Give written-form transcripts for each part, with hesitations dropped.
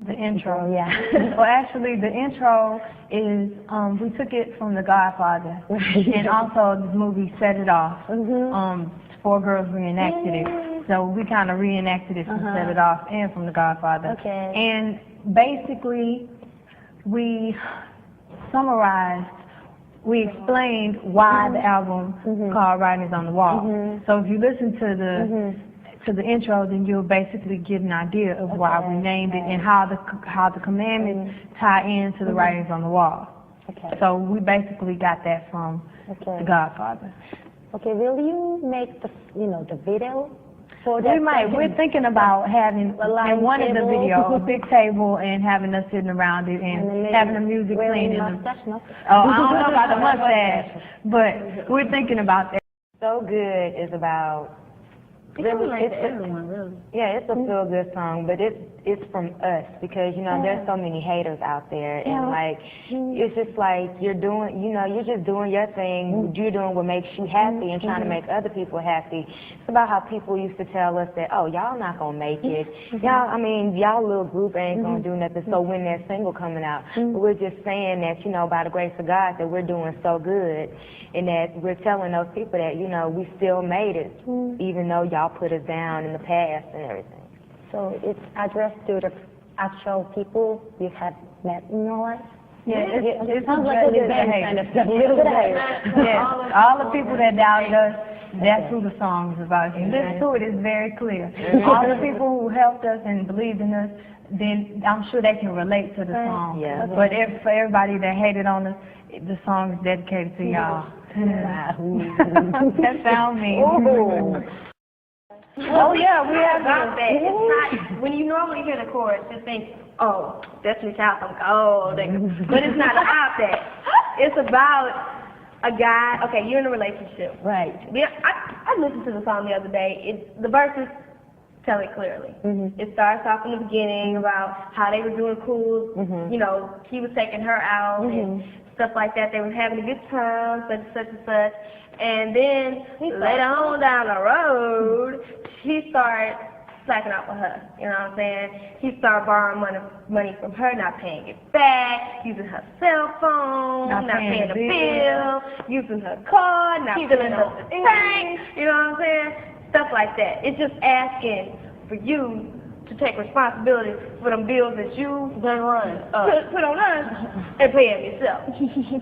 The intro. Yeah. Well, actually, the intro is, we took it from The Godfather. And also the movie Set It Off. Four girls reenacted it. So we kind of reenacted it from Set It Off and from The Godfather. Okay. And basically, we summarized, we explained why the album called Writings on the Wall. So if you listen to the intro, then you'll basically get an idea of why we named it and how the commandments tie into the writings on the wall. Okay. So we basically got that from The Godfather. Okay, will you make the the video for that? We might. We're thinking about having in one of the video a big table and having us sitting around it and having the music playing in the. Oh, I don't know about the mustache, but we're thinking about that. So Good is about yeah, it's a feel good song, but it's from us because there's so many haters out there, and like it's just like you're doing you're just doing your thing, you're doing what makes you happy and trying to make other people happy. It's about how people used to tell us that, oh, y'all not gonna make it, y'all little group ain't gonna do nothing. So when that single coming out, we're just saying that by the grace of God that we're doing so good, and that we're telling those people that we still made it, even though y'all put us down in the past and everything. So it's addressed to the actual people you have met in your life? Yeah, it sounds like a good kind of stuff. Yeah, all the people that doubted us, that's who the song is about. If you listen to it, it's very clear. All the people who helped us and believed in us, then I'm sure they can relate to the song. Yeah. But for everybody that hated on us, the song is dedicated to y'all. That sound mean. Oh yeah, we have about that. It's not when you normally hear the chorus, you think, oh, Destiny Child, but it's not about that. It's about a guy. Okay, you're in a relationship. Right. Yeah, I listened to the song the other day. The verses tell it clearly. It starts off in the beginning about how they were doing cool. He was taking her out and stuff like that. They were having a good time, such and such. And then later on down the road, he started slacking off with her. You know what I'm saying? He started borrowing money from her, not paying it back, using her cell phone, not paying the bill, using her card, not filling up the tank. You know what I'm saying? Stuff like that. It's just asking for you to take responsibility for them bills that you put on us and pay them yourself.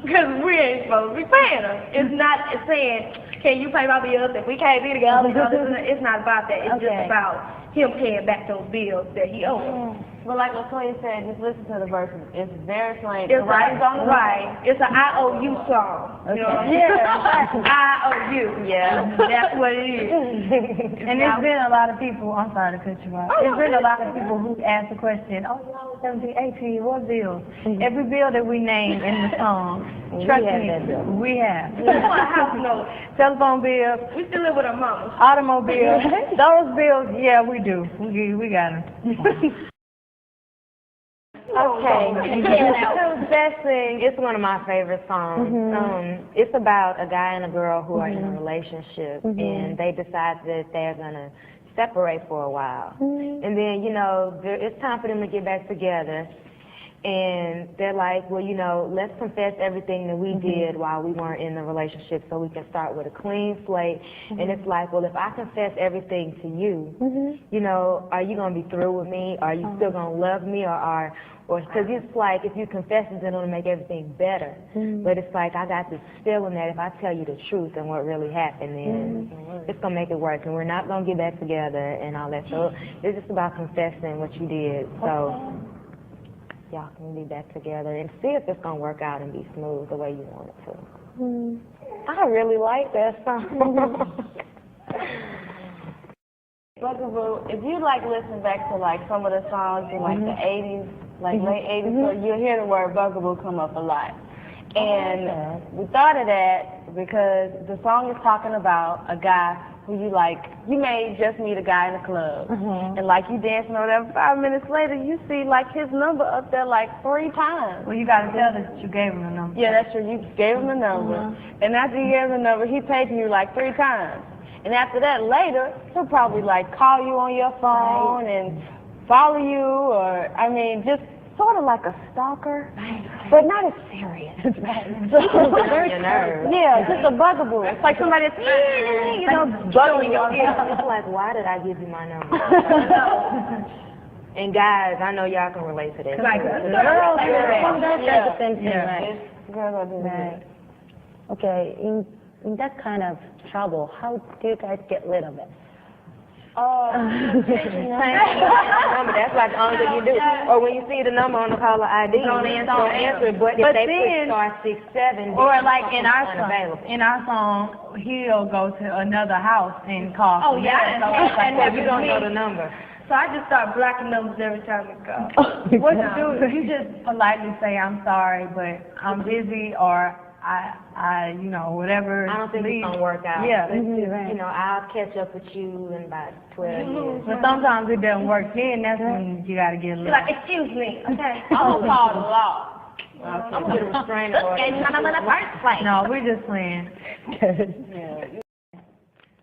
Because we ain't supposed to be paying them. It's not saying, can you pay my bills if we can't be together? It's not about that. It's just about him paying back those bills that he owes. Well, like Latoya said, just listen to the verses. It's very plain. It's It's an IOU song. You know what I'm saying? IOU. Yeah, that's what it is. And there's been a lot of people, I'm sorry to cut you off, there's been a lot of people who ask the question, oh, y'all 17, 18, what bills? Every bill that we name in the song, trust me, we have. House note, Telephone bills, we still live with our mamas. automobiles, those bills, yeah, we do. We got them. Okay. The best thing, it's one of my favorite songs. It's about a guy and a girl who are in a relationship, and they decide that they're going to separate for a while. And then, it's time for them to get back together. And they're like, well, let's confess everything that we did while we weren't in the relationship so we can start with a clean slate. And it's like, well, if I confess everything to you, are you going to be through with me? Are you still going to love me? Or because it's like, if you confess it, then it'll make everything better. But it's like, I got this feeling that if I tell you the truth and what really happened, then it's going to make it work. And we're not going to get back together and all that. So it's just about confessing what you did. So y'all can be back together and see if it's going to work out and be smooth the way you want it to. I really like that song. Bugaboo, if you listen back to some of the songs in the 80s, late 80s, so you'll hear the word Bugaboo come up a lot. And we thought of that because the song is talking about a guy who you may just meet a guy in a club, and you dancing or whatever, 5 minutes later you see his number up there 3 times. Well, you got to tell us that you gave him the number. Yeah, that's true. You gave him the number, and after you gave him the number, he paid you 3 times. And after that, later, he'll probably call you on your phone and follow you, or I mean, just sort of like a stalker, but not as serious. Your nerves. Yeah, just a bugaboo. It's like somebody that's, you know, bugging you. It's like, why did I give you my number? And guys, I know y'all can relate to that. Like, too. girls, Yeah. the same thing, Yeah. right? Girls do that. Okay, in that kind of trouble, how do you guys get rid of it? Number, that's like the only thing you do. Or when you see the number on the caller ID, don't answer it. But if they then- put *67, Or then like in our unavailable. song, he'll go to another house and call. Oh, yeah. So it's like, Well, you don't know the number. So I just start blocking numbers every time it goes. what you do, you just politely say, I'm sorry, but I'm busy, or I, you know, whatever. I don't think it's gonna work out. Yeah. Let's just, you know, I'll catch up with you in about 12 years. But sometimes it doesn't work. Then that's when you gotta get a Be little. like, excuse me, okay? I'm gonna call the law. I'm gonna get a restraining order. And I'm in the first place. No, we're just playing.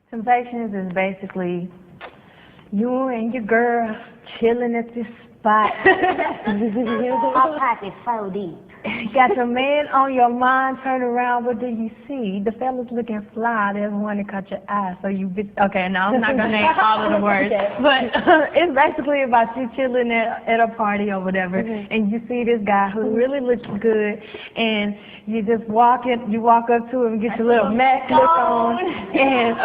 Temptations is basically you and your girl chilling at this spot. My pocket so deep. Got your man on your mind, turn around, what do you see? The fella's looking fly, there's one that caught your eye, so you okay, now I'm not gonna name all of the words, but it's basically about you chilling at a party or whatever, and you see this guy who really looks good, and you just walk up to him, get your little mask look on, and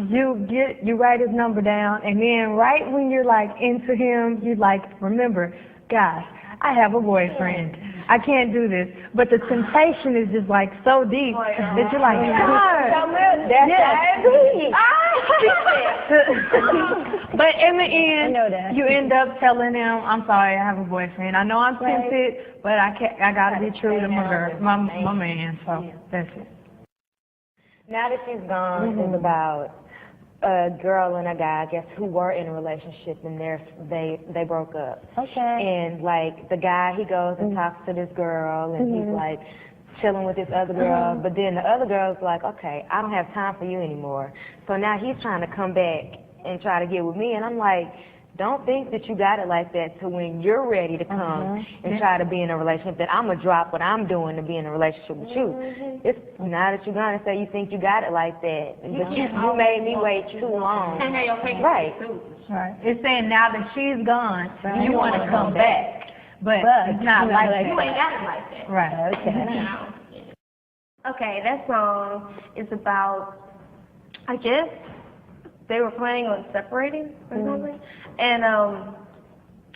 you write his number down, and then right when you're like into him, you like, remember, guys, I have a boyfriend. I can't do this. But the temptation is just like so deep that you're like, God, but in the end, know that. you end up telling him, I'm sorry, I have a boyfriend. I know I'm tempted, but I gotta be true to my girl, my man, so that's it. Now that she's gone, it's about a girl and a guy, I guess, who were in a relationship and they broke up. Okay. And like the guy, he goes and talks to this girl, and he's like chilling with this other girl. But then the other girl's like, okay, I don't have time for you anymore. So now he's trying to come back and try to get with me, and I'm like, don't think that you got it like that to when you're ready to come and try to be in a relationship, that I'm going to drop what I'm doing to be in a relationship with you. It's now that you're going to say you think you got it like that, but you made me wait too long. Right. Right. It's saying now that she's gone, you want to come back. But it's not like that. You ain't got it like that. Right. Okay. Okay, that song is about, I guess, they were planning on separating or something. And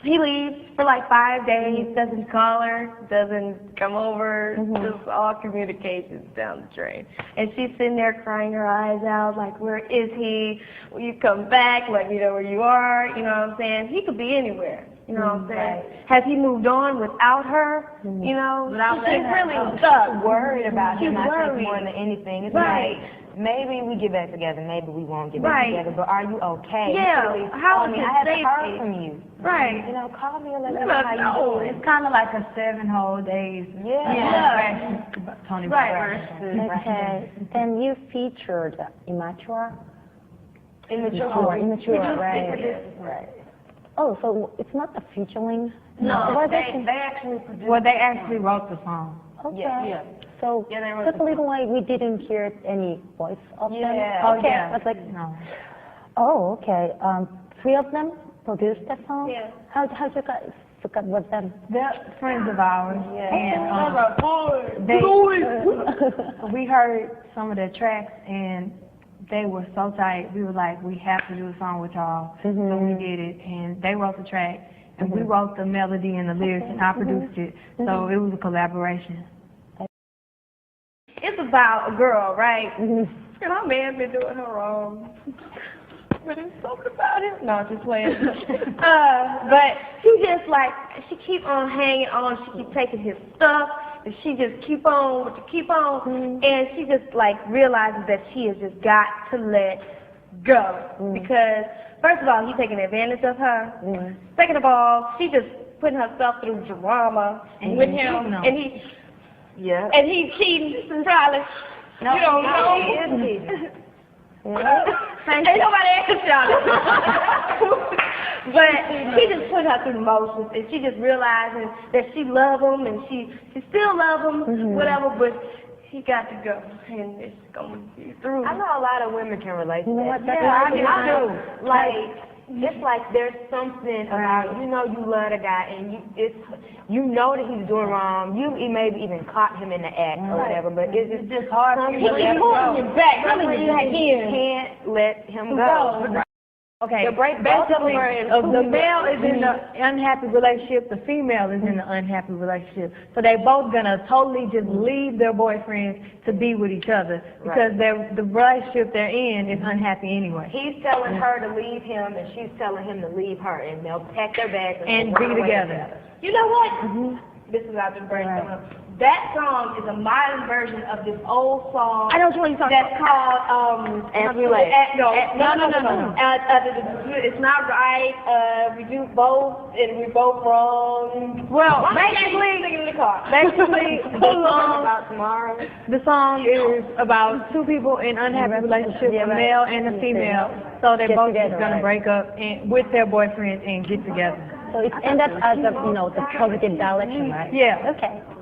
he leaves for like 5 days, doesn't call her, doesn't come over, just all communications down the drain. And she's sitting there crying her eyes out, like, where is he? Will you come back? Let me know where you are. You know what I'm saying? He could be anywhere. You know what I'm saying? Has he moved on without her? You know? She's really stuck. Worried about him, She's I think, worried. more than anything. It's Right. like, maybe we get back together, maybe we won't get back Right. together, but are you okay? Yeah, You should at least how call is me. his I haven't heard safety? from you. Right. You know, call me and let me Let know us how you know. doing. It's kind of like a 7 whole days. Yeah. Tony Right. Braxton. Okay. Then you featured Immature. Immature. Right. Right. Oh, so it's not a featuring? No, They actually produced. Well, they actually wrote the song. Okay. Yeah. So Yeah, they wrote that's the the reason why we didn't hear any voice of them. Yeah. Oh, Okay. yeah. That's like, No. oh, okay. 3 of them produced that song. Yeah. How you guys hook up with them? They're friends of ours. Yeah. And we heard some of their tracks, and they were so tight. We were like, we have to do a song with y'all. So we did it, and they wrote the track, and we wrote the melody and the lyrics, and I produced it. So it was a collaboration. It's about a girl, right? And our man been doing her wrong. But there's something about him. No, just playing. But she just like, she keep on hanging on. She keep taking his stuff. And she just keep on. And she just like realizes that she has just got to let go. Because first of all, he's taking advantage of her. Second of all, she just putting herself through drama with him. And he... Yeah. And he's cheating, probably. No, you don't he know. is cheating. Ain't nobody asked y'all. But she just put her through the motions, and she just realizing that she love him, and she still love him, whatever. But he got to go, and it's gonna be through. I know a lot of women can relate to that. Yeah, I do. Like, it's like there's something about, you know, you love the guy and you know that he's doing wrong. You maybe even caught him in the act or whatever, but it's just hard for you to let him go. You can't let him go. Okay, The break basically, both the male is in the unhappy relationship, the female is in the unhappy relationship. So they both gonna totally just leave their boyfriends to be with each other because the relationship they're in is unhappy anyway. He's telling her to leave him and she's telling him to leave her, and they'll pack their bags And run be away together. You know what? This is I've been brainstorming. That song is a modern version of this old song. I know what you're talking That's called No. It's not right. We do both, and we're both wrong. Well, Basically, in the car. basically, About tomorrow. the song is about two people in unhappy relationship, a male and a female. So they both just gonna break up with their boyfriends and get together. So it's ended as a, the positive direction, right? Yeah. Okay.